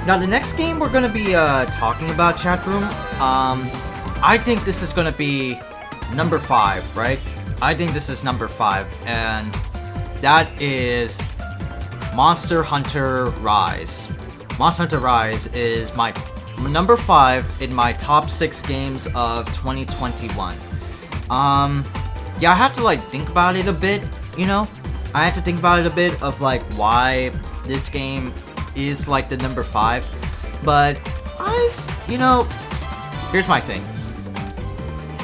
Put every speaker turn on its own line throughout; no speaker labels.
Now, the next game we're gonna be talking about, chat room, I think this is gonna be number 5, right? I think this is number 5, and that is Monster Hunter Rise. Monster Hunter Rise is my number 5 in my top 6 games of 2021. Yeah, I had to like think about it a bit, you know? I had to think about it a bit of like why this game is like the number 5, but you know, here's my thing.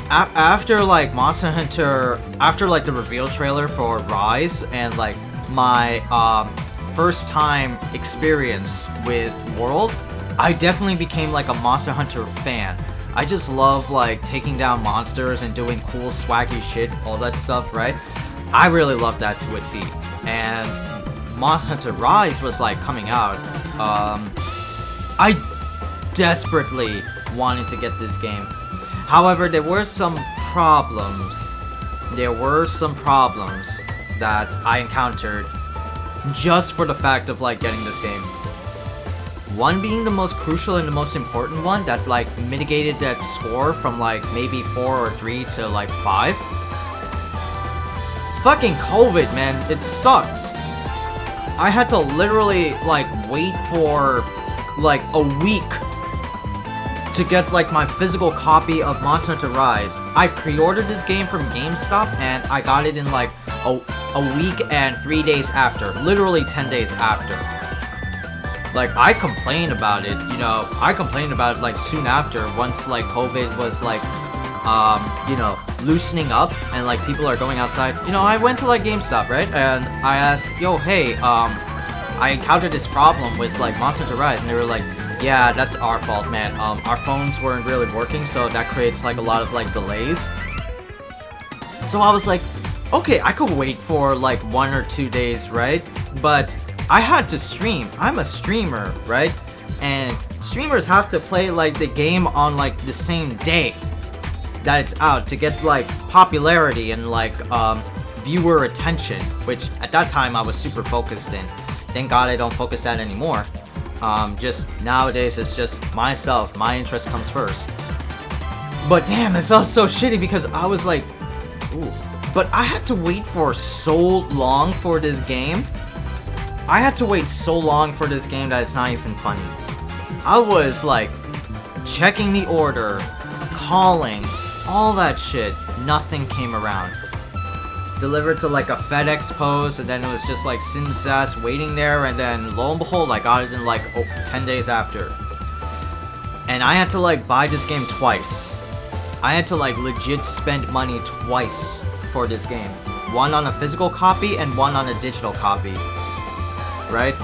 After like Monster Hunter, after like the reveal trailer for Rise and like my first time experience with World, I definitely became like a Monster Hunter fan. I just love like taking down monsters and doing cool swaggy shit, all that stuff, right? I really love that to a T. And Monster Hunter Rise was like coming out. I desperately wanted to get this game. However, there were some problems. There were some problems that I encountered just for the fact of like getting this game. One being the most crucial and the most important one that like mitigated that score from like maybe 4 or 3 to like 5. Fucking COVID, man, it sucks. I had to literally like wait for like a week to get like my physical copy of Monster Hunter Rise. I pre-ordered this game from GameStop and I got it in like a week and 3 days after, literally 10 days after. Like, I complained about it, you know, I complained about it like soon after, once like COVID was like, you know, loosening up and like people are going outside. You know, I went to like GameStop, right? And I asked, yo, hey, I encountered this problem with like Monster Hunter Rise, and they were like, yeah, that's our fault, man. Our phones weren't really working, so that creates like a lot of like delays. So I was like, okay, I could wait for like 1 or 2 days, right? But I had to stream. I'm a streamer, right? And streamers have to play like the game on like the same day that it's out to get like popularity and like viewer attention, which at that time I was super focused in. Thank God I don't focus that anymore. Just nowadays it's just myself, my interest comes first. But damn, it felt so shitty because I was like, ooh. But I had to wait for so long for this game. I had to wait so long for this game that it's not even funny. I was like checking the order, calling, all that shit. Nothing came around. Delivered to like a FedEx post, and then it was just like Sin's ass waiting there, and then lo and behold, I got it in like 10 days after. And I had to like buy this game twice. I had to like legit spend money twice for this game. One on a physical copy and one on a digital copy. Right?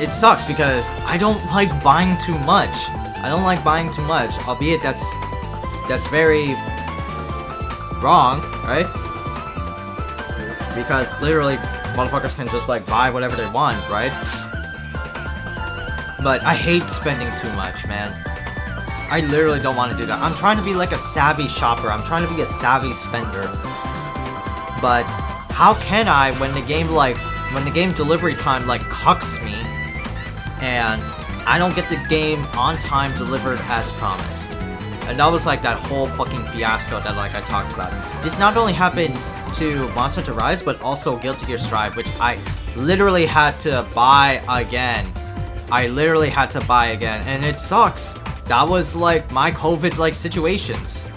It sucks because I don't like buying too much. I don't like buying too much, albeit that's very wrong, right? Because literally, motherfuckers can just like buy whatever they want, right? But I hate spending too much, man. I literally don't want to do that. I'm trying to be like a savvy shopper. I'm trying to be a savvy spender. But how can I when the game delivery time like cucks me and I don't get the game on time delivered as promised? And that was like that whole fucking fiasco that like I talked about. This not only happened to Monster Hunter Rise, but also Guilty Gear Strive, which I literally had to buy again. And it sucks. That was like my COVID like situations.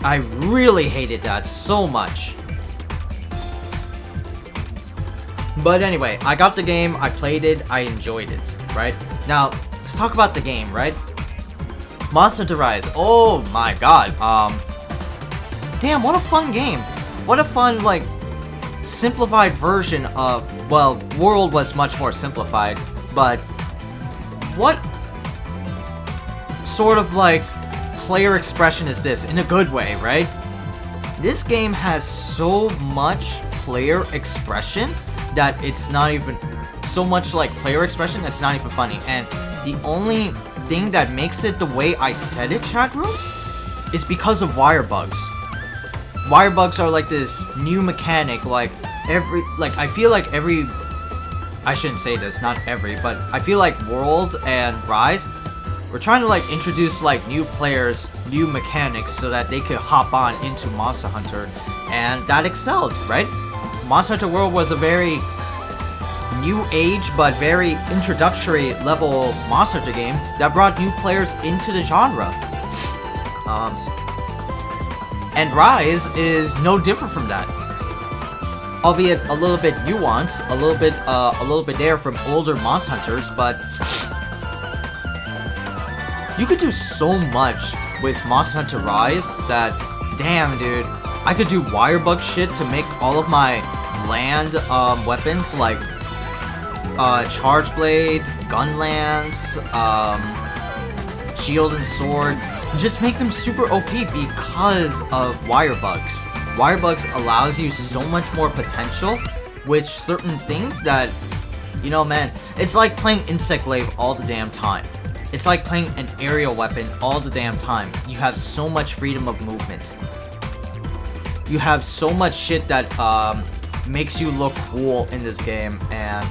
I really hated that so much. But anyway, I got the game, I played it, I enjoyed it, right? Now, let's talk about the game, right? Monster Hunter Rise, oh my god, damn, what a fun game. What a fun, like, simplified version of, well, World was much more simplified, but what sort of, like, player expression is this, in a good way, right? This game has so much player expression that it's not even so much like player expression that's not even funny. And the only thing that makes it the way I said it, chat room, is because of wire bugs. Wire bugs are like this new mechanic. Like I feel like every I shouldn't say this, not every, but I feel like World and Rise, we're trying to like introduce like new players, new mechanics so that they could hop on into Monster Hunter, and that excelled, right? Monster Hunter World was a very new age but very introductory level Monster Hunter game that brought new players into the genre. And Rise is no different from that. Albeit a little bit nuanced, a little bit there from older Monster Hunters, but you could do so much with Monster Hunter Rise that, damn, dude, I could do wire bug shit to make all of my land weapons like Charge Blade, Gun Lance, Shield and Sword, just make them super OP because of wire bugs. Wire bugs allows you so much more potential with certain things that, you know, man, it's like playing Insect Glaive all the damn time. It's like playing an aerial weapon all the damn time. You have so much freedom of movement. You have so much shit that makes you look cool in this game, and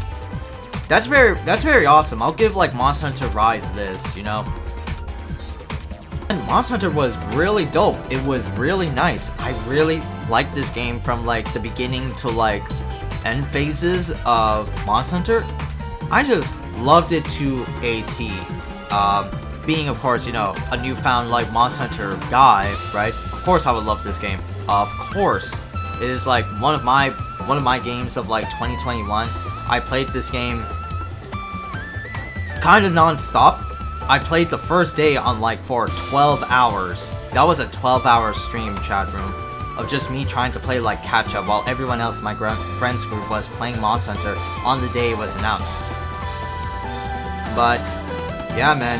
that's very awesome. I'll give like Monster Hunter Rise this, you know. And Monster Hunter was really dope. It was really nice. I really liked this game from like the beginning to like end phases of Monster Hunter. I just loved it to a T. Being, of course, you know, a newfound like Monster Hunter guy, right? Of course, I would love this game. Of course, it is like one of my games of like 2021. I played this game kind of non-stop. I played the first day on like for 12 hours. That was a 12-hour stream, chat room, of just me trying to play like catch up while everyone else in my friends group was playing Monster Hunter on the day it was announced. But yeah, man,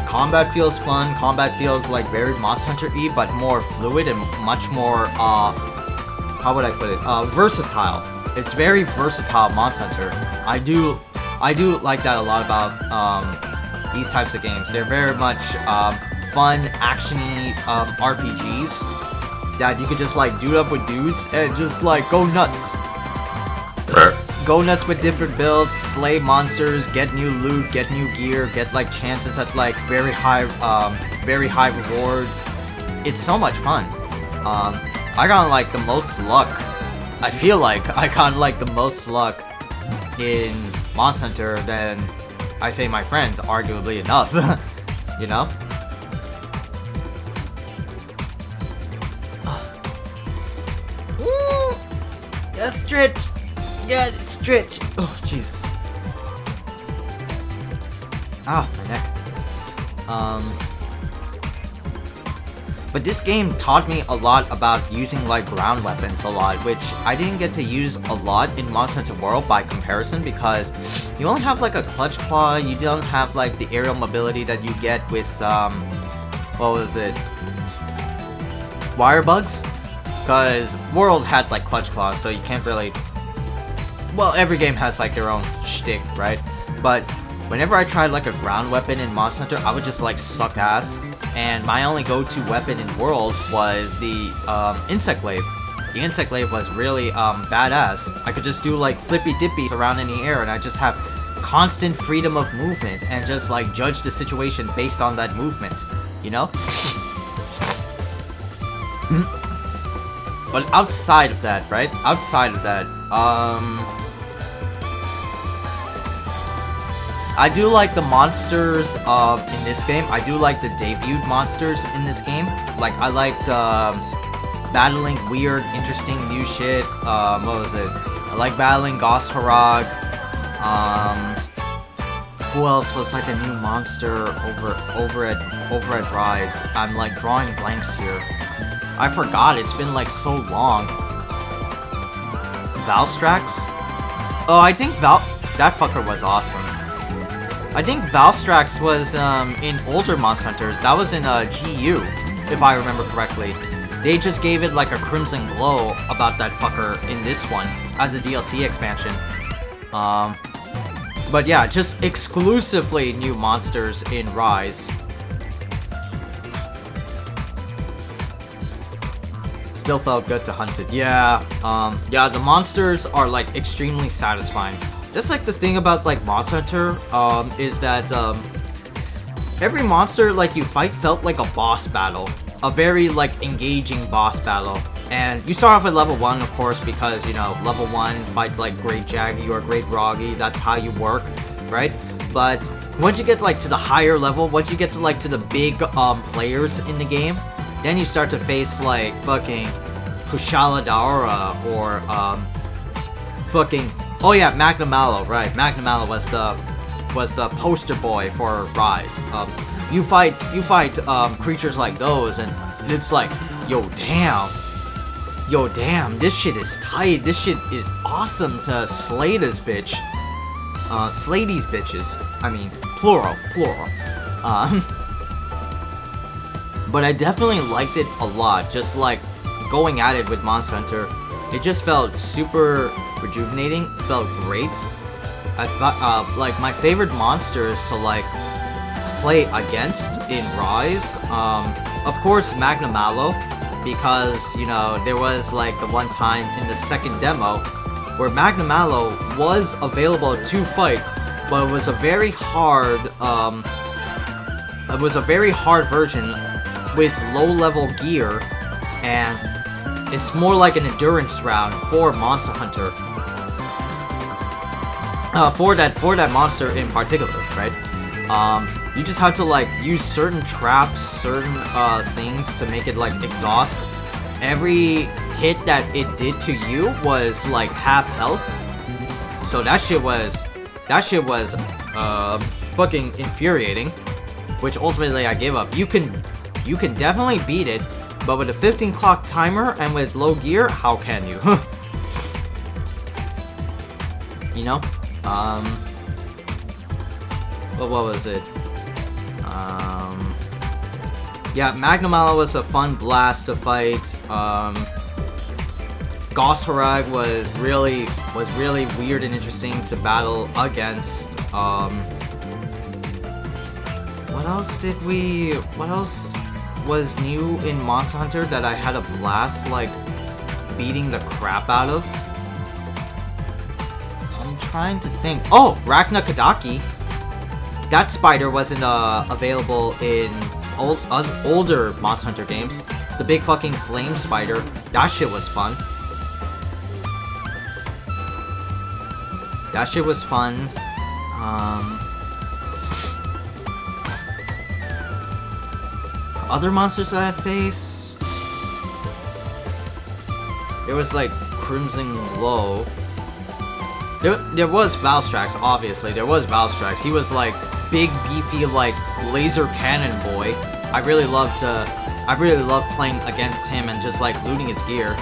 combat feels fun. Combat feels like very Monster Hunter-y, but more fluid and much more how would I put it? Versatile. It's very versatile Monster Hunter. I do like that a lot about these types of games. They're very much fun, actiony RPGs that you could just like dude up with dudes and just like go nuts. Go nuts with different builds, slay monsters, get new loot, get new gear, get like chances at like very high rewards. It's so much fun. I got like the most luck. I feel like I got like the most luck in Monster Hunter than I say my friends, arguably enough. You know? Yeah, stretch. Yeah, stretch. Oh, Jesus. Ah, my neck. But this game taught me a lot about using like ground weapons a lot, which I didn't get to use a lot in Monster Hunter World by comparison, because you only have like a clutch claw, you don't have like the aerial mobility that you get with what was it? Wire bugs? Because World had like clutch claws, so you can't really, well, every game has like their own shtick, right? But whenever I tried like a ground weapon in Monster Hunter, I would just like suck ass. And my only go-to weapon in World was the Insect Glaive. The Insect Glaive was really badass. I could just do like flippy dippies around in the air, and I just have constant freedom of movement and just like judge the situation based on that movement, you know? But outside of that, right? Outside of that, I do like the monsters in this game. I do like the debuted monsters in this game. Like, I liked battling weird, interesting new shit. What was it? I like battling Ghost Harag. Who else was like a new monster over at Rise? I'm like drawing blanks here. I forgot. It's been like so long. Valstrax? Oh, I think that fucker was awesome. I think Valstrax was in older Monster Hunters. That was in GU, if I remember correctly. They just gave it like a crimson glow about that fucker in this one as a DLC expansion. But yeah, just exclusively new monsters in Rise. Still felt good to hunt it. Yeah, yeah, the monsters are like extremely satisfying. that's like the thing about like Monster Hunter, is that every monster like you fight felt like a boss battle, a very like engaging boss battle. And you start off at level 1, of course, because, you know, level 1, fight like Great Jaggy or Great Roggy, that's how you work, right? But once you get like to the higher level, once you get to like to the big players in the game, then you start to face like fucking Kushala Daora or fucking, oh yeah, Magnamalo, right? Magnamalo was the poster boy for Rise. You fight creatures like those, and it's like, yo damn, this shit is tight. This shit is awesome to slay this bitch. Slay these bitches. I mean, plural. But I definitely liked it a lot. Just like going at it with Monster Hunter, it just felt super rejuvenating. It felt great. I thought, like, my favorite monsters to like play against in Rise, of course, Magnamalo. Because, you know, there was like the one time in the second demo where Magnamalo was available to fight, but it was a very hard version with low-level gear, and it's more like an endurance round for Monster Hunter. For that monster in particular, right? You just have to like use certain traps, certain things to make it like exhaust. Every hit that it did to you was like half health. So that shit was fucking infuriating, which ultimately I gave up. You can definitely beat it, but with a 15 clock timer and with low gear, how can you? You know? What was it? Yeah, Magnamalo was a fun blast to fight. Gosharag was really weird and interesting to battle against. What else was new in Monster Hunter that I had a blast like beating the crap out of? I'm trying to think. Oh, Rachna Kadaki. That spider wasn't available in older Monster Hunter games. The big fucking flame spider. That shit was fun. Other monsters that I faced, there was like Crimson Glow. There was Valstrax, obviously. There was Valstrax. He was like big, beefy, like laser cannon boy. I really loved playing against him and just like looting his gear.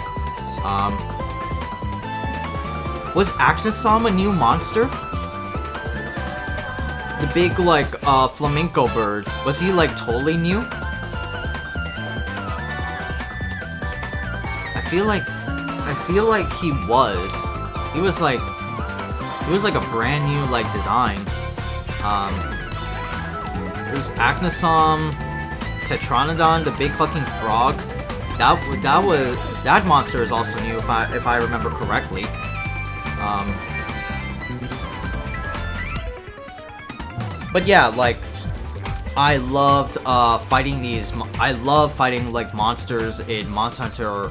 Was Achnasam a new monster? The big like flamenco bird. Was he like totally new? I feel like he was. He was like a brand new like design. There's Achnasam, Tetranodon, the big fucking frog. That monster is also new if I remember correctly. But yeah, like I loved fighting like monsters in Monster Hunter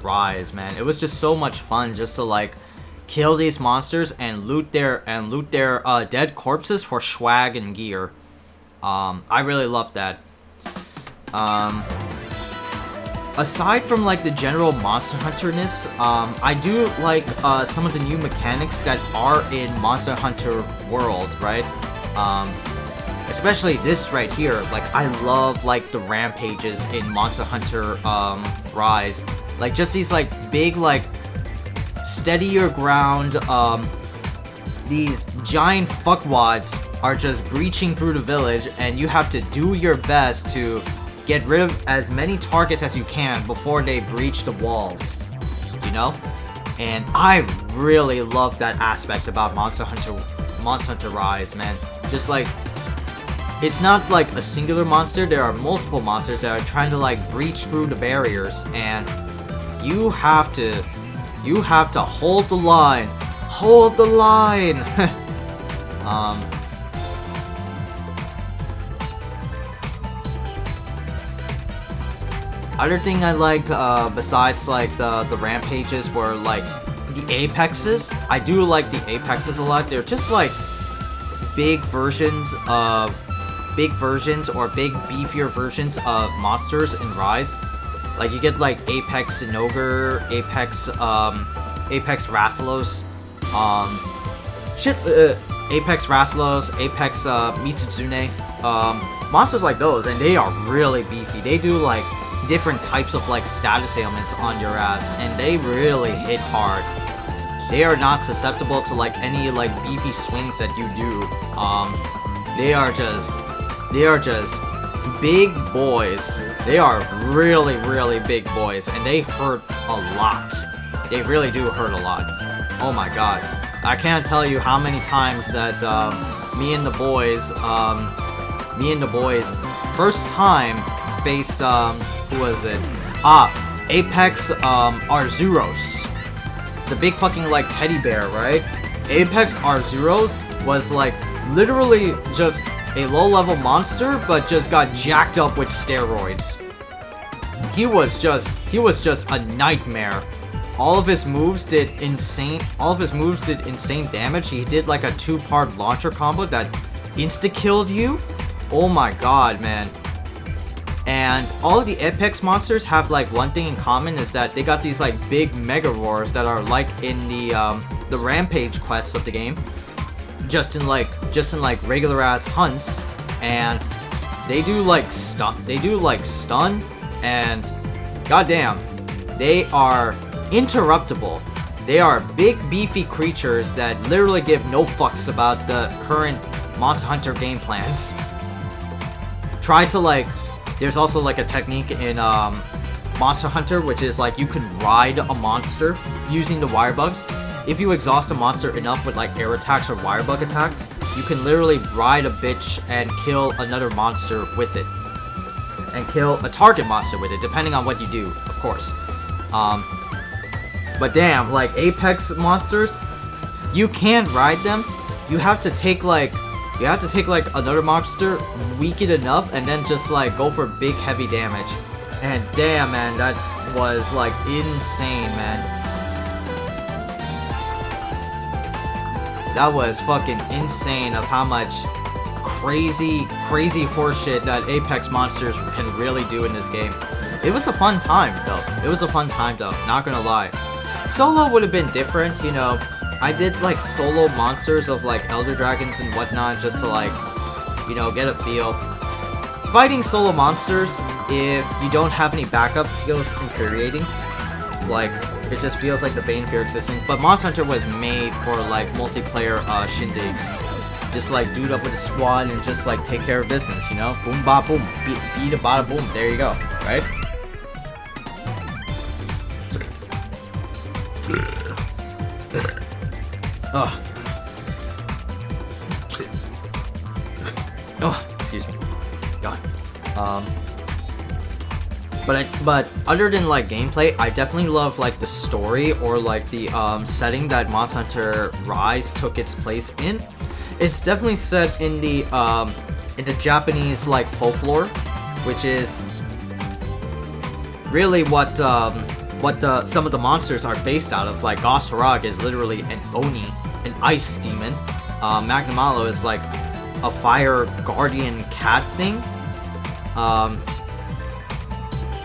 Rise, man. It was just so much fun just to like kill these monsters and loot their dead corpses for swag and gear. I really loved that. Aside from like the general Monster Hunter-ness, I do like some of the new mechanics that are in Monster Hunter World, right? Especially this right here. Like I love like the rampages in Monster Hunter Rise. Like just these like big like steady your ground, these giant fuckwads are just breaching through the village, and you have to do your best to get rid of as many targets as you can before they breach the walls, you know? And I really love that aspect about Monster Hunter Rise, man. Just like, it's not like a singular monster, there are multiple monsters that are trying to like breach through the barriers, and you have to hold the line, Hold the line! Other thing I liked, besides like the rampages were like the apexes. I do like the apexes a lot. They're just like big versions or big beefier versions of monsters in Rise. Like you get like Apex Zinogre, Apex Rathalos, Apex Rathalos, Apex Mitsuzune, monsters like those, and they are really beefy. They do like different types of like status ailments on your ass, and they really hit hard. They are not susceptible to like any like beefy swings that you do. They are just big boys. They are really, really big boys, and they hurt a lot. They really do hurt a lot. Oh my god. I can't tell you how many times that me and the boys first time faced who was it? Apex Arzuros. The big fucking like teddy bear, right? Apex Arzuros was like literally just a low-level monster, but just got jacked up with steroids. He was just a nightmare. All of his moves did insane damage. He did like a 2-part launcher combo that insta-killed you. Oh my god, man. And all of the Apex monsters have like one thing in common, is that they got these like big mega roars that are like in the rampage quests of the game. Just in like regular ass hunts, and they do like stun, and goddamn, they are interruptible. They are big beefy creatures that literally give no fucks about the current Monster Hunter game plans. There's also like a technique in Monster Hunter, which is like you can ride a monster using the wire bugs. If you exhaust a monster enough with like air attacks or wire bug attacks, you can literally ride a bitch and kill another monster with it. And kill a target monster with it, depending on what you do, of course. But damn, like Apex monsters, you can't ride them. You have to take like another monster, weak it enough, and then just like go for big heavy damage. And damn, man, that was like insane, man. That was fucking insane of how much crazy horseshit that Apex monsters can really do in this game. It was a fun time, though. Not gonna lie. Solo would have been different, you know. I did like solo monsters of like Elder Dragons and whatnot just to like, you know, get a feel. Fighting solo monsters, if you don't have any backup, feels infuriating. Like, it just feels like the bane of your existence. But Monster Hunter was made for like multiplayer shindigs. Just like dude up with a squad and just like take care of business, you know? Boom ba boom, beat a bada boom. There you go, right? Oh, excuse me. God. But other than like gameplay, I definitely love like the story or like the setting that Monster Hunter Rise took its place in. It's definitely set in the Japanese like folklore, which is really what some of the monsters are based out of. Like Gosharag is literally an Oni, an ice demon. Magnamalo is like a fire guardian cat thing.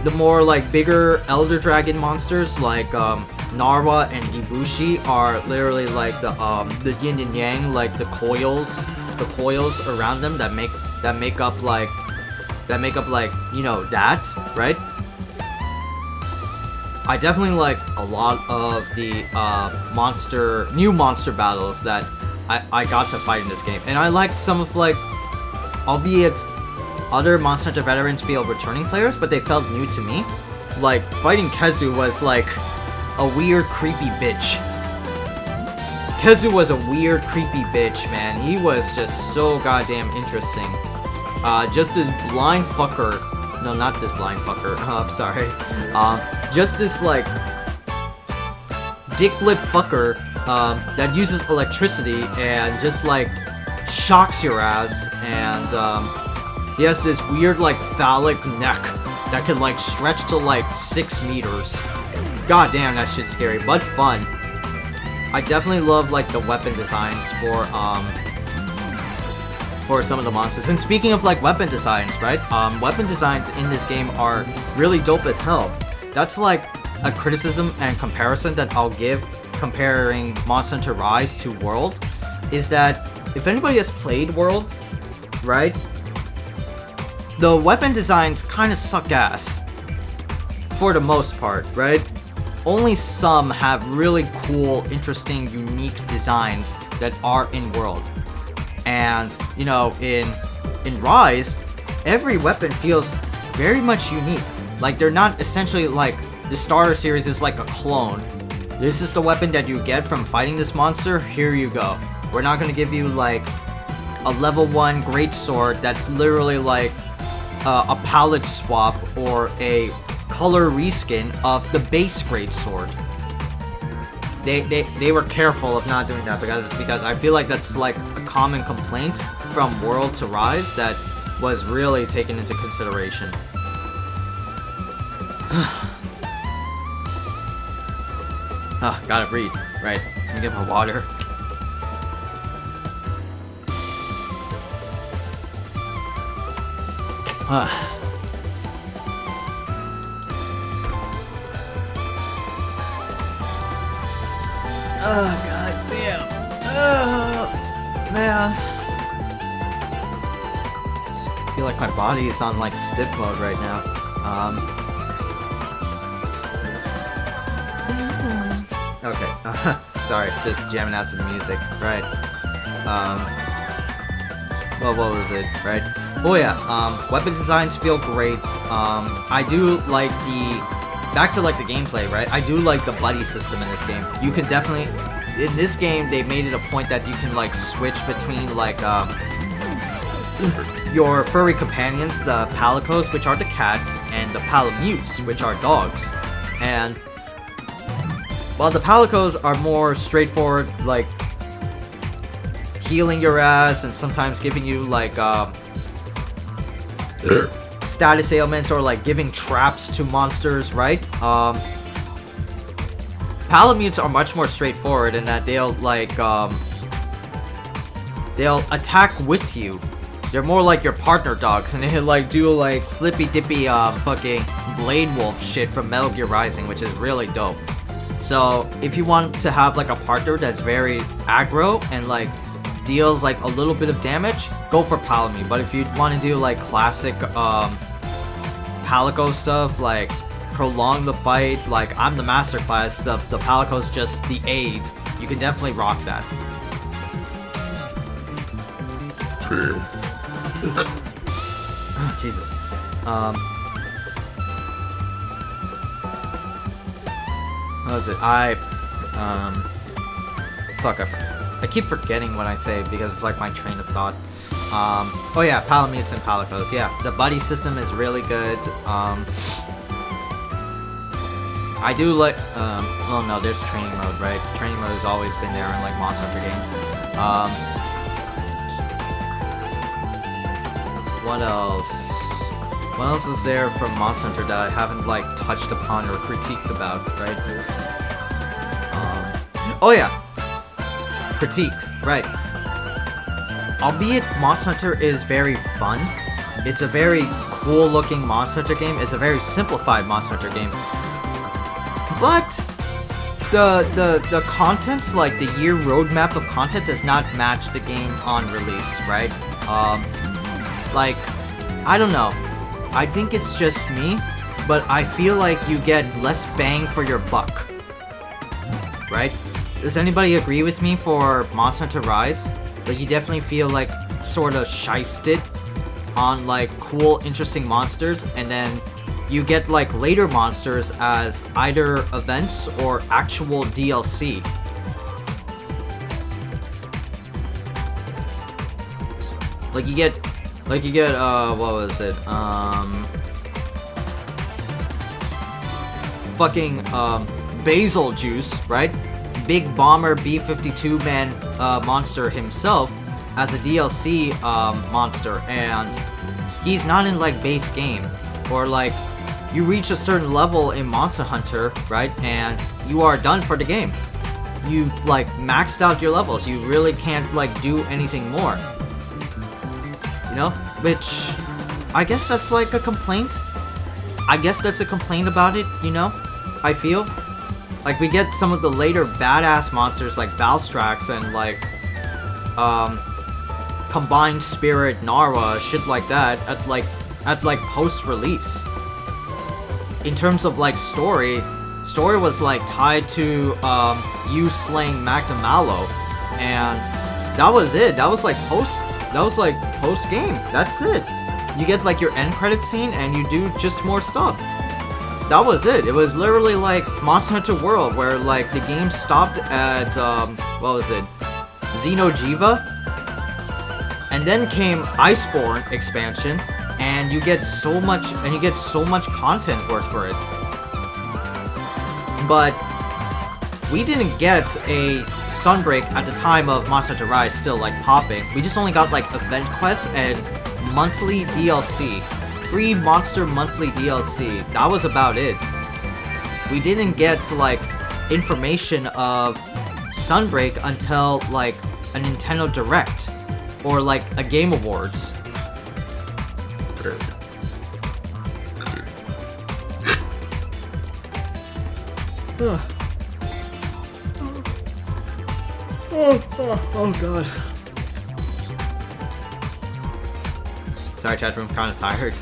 The more like bigger Elder Dragon monsters like Narwa and Ibushi are literally like the yin and yang, like the coils around them that make up like you know that, right? I definitely liked a lot of the new monster battles that I got to fight in this game, and I liked some of like, albeit other Monster Hunter veterans feel returning players, but they felt new to me. Like, fighting Kezu was like a weird, creepy bitch. Kezu was a weird, creepy bitch, man. He was just so goddamn interesting. Just this blind fucker. No, not this blind fucker. I'm sorry. Just this, like, dick lip fucker that uses electricity and just like shocks your ass, and he has this weird like phallic neck that can like stretch to like 6 meters. God damn, that shit's scary, but fun. I definitely love like the weapon designs for some of the monsters. And speaking of like weapon designs, right? Weapon designs in this game are really dope as hell. That's like a criticism and comparison that I'll give comparing Monster Hunter Rise to World, is that if anybody has played World, right? The weapon designs kind of suck ass for the most part, right? Only some have really cool, interesting, unique designs that are in World. And, you know, in Rise, every weapon feels very much unique. Like, they're not essentially like, the starter series is like a clone. This is the weapon that you get from fighting this monster, here you go. We're not gonna give you like a level 1 greatsword that's literally like a palette swap or a color reskin of the base greatsword. They were careful of not doing that because I feel like that's like a common complaint from World to Rise that was really taken into consideration. Oh, gotta breathe. Right. Let me get my water. Oh, god damn. Oh, man. I feel like my body is on like stiff mode right now. Okay. Sorry, just jamming out to the music. Right. Well, what was it? Right. Oh yeah. Weapon designs feel great. I do like back to like the gameplay, right? I do like the buddy system in this game. You can definitely, in this game, they made it a point that you can like switch between like your furry companions, the palicos, which are the cats, and the palamutes, which are dogs. And while the palicos are more straightforward, like healing your ass and sometimes giving you like status ailments or like giving traps to monsters, right? Palamutes are much more straightforward in that they'll like they'll attack with you. They're more like your partner dogs, and they like do like flippy dippy fucking Blade Wolf shit from Metal Gear Rising, which is really dope. So if you want to have like a partner that's very aggro and like deals like a little bit of damage, go for Palamute. But if you want to do like classic Palico stuff, like prolong the fight, like I'm the master class, the Palico's just the aid, you can definitely rock that. Oh, Jesus. What was it? Fuck, I keep forgetting what I say because it's like my train of thought. Oh yeah, Palamutes and Palicos. Yeah, the buddy system is really good. I do like, well no, there's training mode, right? Training mode has always been there in like Monster Hunter games. What else? What else is there from Monster Hunter that I haven't like touched upon or critiqued about, right? Oh yeah, critiques, right? Albeit Monster Hunter is very fun, it's a very cool looking Monster Hunter game, it's a very simplified Monster Hunter game, but the content, like the year roadmap of content, does not match the game on release, right? Like, I don't know, I think it's just me, but I feel like you get less bang for your buck, right? Does anybody agree with me for Monster Hunter Rise? Like, you definitely feel like sort of shifted on like cool, interesting monsters, and then you get like later monsters as either events or actual DLC. Like you get what was it? Fucking basil juice, right? Big Bomber B-52 man monster himself as a DLC monster, and he's not in like base game, or like you reach a certain level in Monster Hunter, right, and you are done for the game. You like maxed out your levels. You really can't like do anything more. You know, which I guess that's like a complaint. I guess that's a complaint about it, you know? I feel like we get some of the later badass monsters like Valstrax and like Combined Spirit Narwa, shit like that at like post-release. In terms of like story was like tied to you slaying Magna Malo, and that was it. That was like post game. That's it. You get like your end credit scene and you do just more stuff. That was it. It was literally like Monster Hunter World, where like the game stopped at what was it? Xeno'jiiva, and then came Iceborne expansion, and you get so much content worth for it. But we didn't get a Sunbreak at the time of Monster Hunter Rise still like popping. We just only got like event quests and monthly DLC. Free monster monthly DLC. That was about it. We didn't get like information of Sunbreak until like a Nintendo Direct or like a Game Awards. Oh god. Sorry, chat room, kind of tired.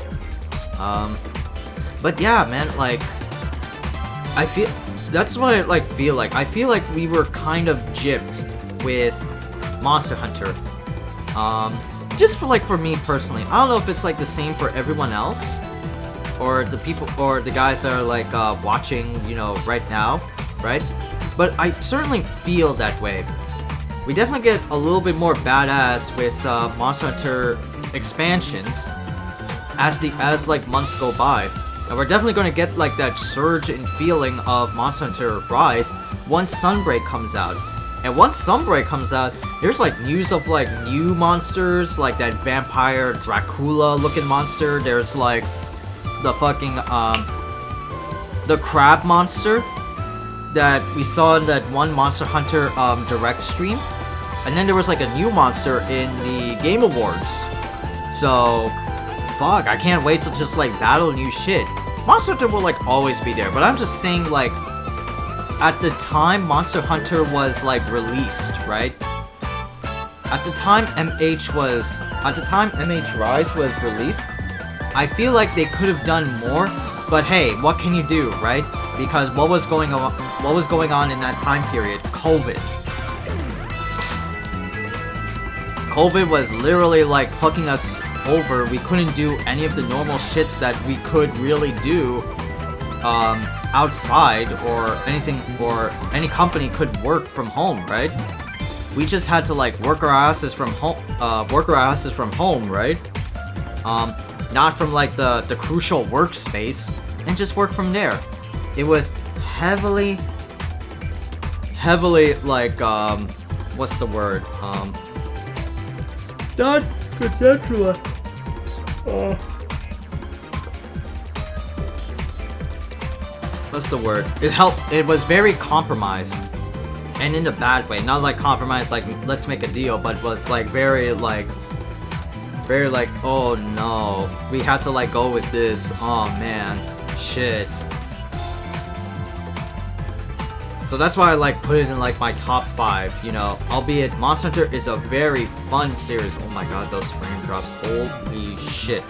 But yeah, man, like, I feel that's what I like feel like. I feel like we were kind of gypped with Monster Hunter. Just for me personally. I don't know if it's like the same for everyone else, or the people, or the guys that are like watching, you know, right now, right? But I certainly feel that way. We definitely get a little bit more badass with Monster Hunter expansions as like months go by, and we're definitely going to get like that surge in feeling of Monster Hunter Rise once Sunbreak comes out. And once Sunbreak comes out, there's like news of like new monsters, like that vampire Dracula looking monster. There's like the fucking the crab monster that we saw in that one Monster Hunter direct stream. And then there was like a new monster in the Game Awards. So, fuck, I can't wait to just like battle new shit. Monster Hunter will like always be there, but I'm just saying like, at the time Monster Hunter was like released, right? At the time MH Rise was released, I feel like they could have done more, but hey, what can you do, right? Because what was going on in that time period? COVID was literally like fucking us over. We couldn't do any of the normal shits that we could really do outside, or anything, or any company could work from home, right? We just had to like work our asses from home, right? Not from like the crucial workspace, and just work from there. It was heavily like what's the word? Not consensual. What's the word? It was very compromised, and in a bad way. Not like compromised, like let's make a deal, but it was like very like, oh no, we had to like go with this. Oh man, shit. So that's why I like put it in like my top 5, you know. Albeit Monster Hunter is a very fun series. Oh my god, those frame drops. Holy shit.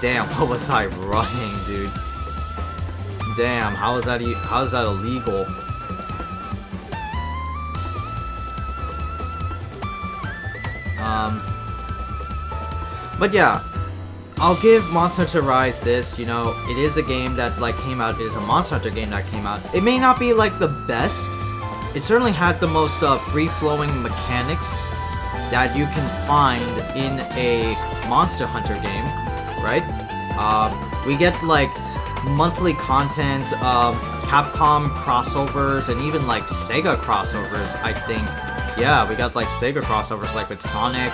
Damn, what was I running, dude? Damn, how is that illegal? But yeah, I'll give Monster Hunter Rise this, you know, it is a game that like came out, it is a Monster Hunter game that came out. It may not be like the best, it certainly had the most free-flowing mechanics that you can find in a Monster Hunter game, right? We get like monthly content, Capcom crossovers and even like Sega crossovers, I think. Yeah, we got like Sega crossovers like with Sonic.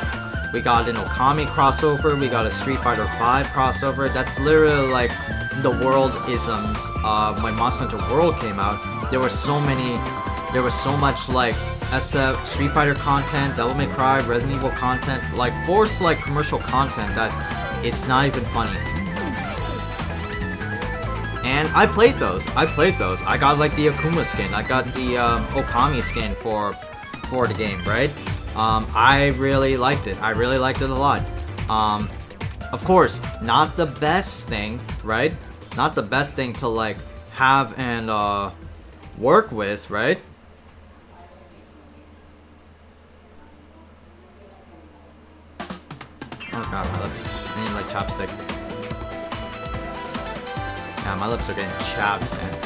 We got an Okami crossover. We got a Street Fighter V crossover. That's literally like the world isms. When Monster Hunter World came out, there was so much like SF, Street Fighter content, Devil May Cry, Resident Evil content, like forced like commercial content that it's not even funny. And I played those. I got like the Akuma skin. I got the Okami skin for the game, right? I really liked it. I really liked it a lot. Of course, not the best thing, right? Not the best thing to like have and work with, right? Oh god, my lips. I need like chopstick. Yeah, my lips are getting chapped, man.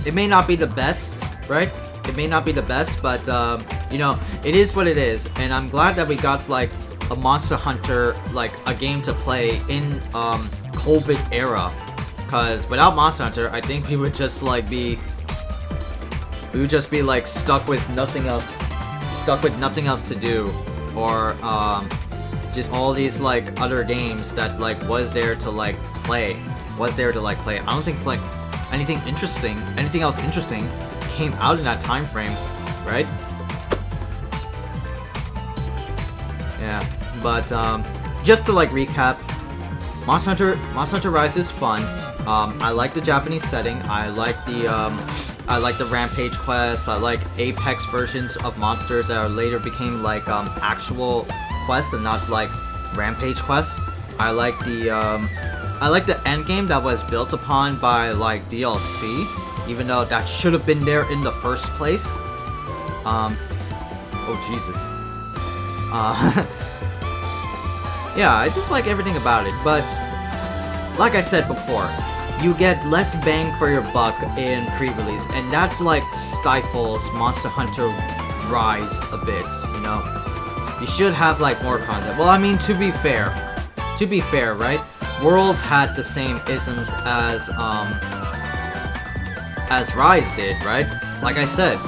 It may not be the best, right? It may not be the best, but you know, it is what it is, and I'm glad that we got like a Monster Hunter, like a game to play in COVID era, because without Monster Hunter, I think we would just like be like stuck with nothing else to do, or just all these like other games that like was there to like play. I don't think like anything else interesting came out in that time frame, right? Yeah, but just to like recap, Monster Hunter Rise is fun. I like the Japanese setting. I like the Rampage quests. I like Apex versions of monsters that later became like actual quests and not like Rampage quests. I like the end game that was built upon by like DLC, even though that should have been there in the first place. Oh Jesus. Yeah, I just like everything about it, but like I said before, you get less bang for your buck in pre-release, and that like stifles Monster Hunter Rise a bit, you know? You should have like more content. Well, I mean, to be fair, right? Worlds had the same isms as Rise did, right? Like I said,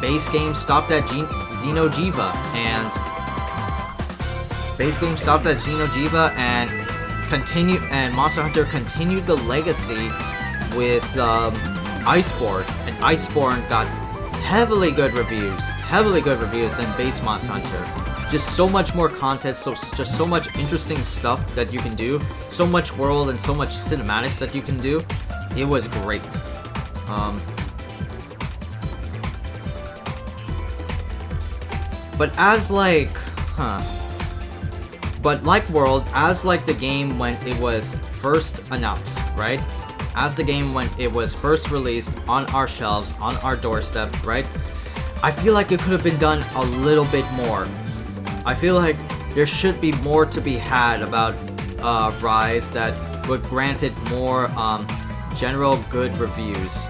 base game stopped at Xeno'jiiva, and Monster Hunter continued the legacy with Iceborne, and Iceborne got heavily good reviews than base Monster Hunter. Just so much more content, just so much interesting stuff that you can do, so much world and so much cinematics that you can do. It was great. But as like, but like World, as like the game when it was first announced, right? As the game when it was first released on our shelves, on our doorstep, right? I feel like it could have been done a little bit more. I feel like there should be more to be had about Rise that would grant it more general good reviews.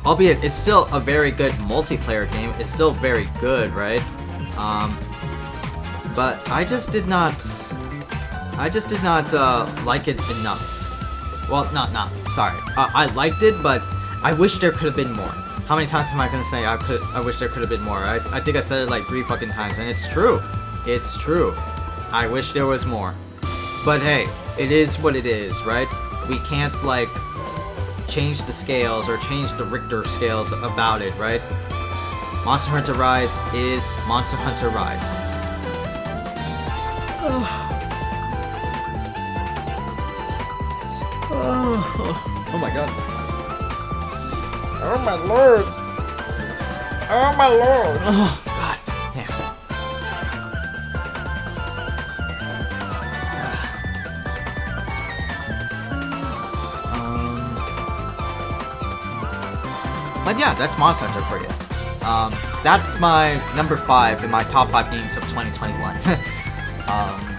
Albeit it's still a very good multiplayer game. It's still very good, right? But I just did not like it enough. Well, sorry. I liked it, but I wish there could have been more. How many times am I gonna say I wish there could have been more? I think I said it like 3 fucking times, and it's true. It's true. I wish there was more. But hey, it is what it is, right? We can't like change the scales or change the Richter scales about it, right? Monster Hunter Rise is Monster Hunter Rise. Oh my god.
Oh my lord. Oh my lord.
Oh god. Damn. But yeah, that's Monster Hunter for you. That's my number 5 in my top 5 games of 2021. Um,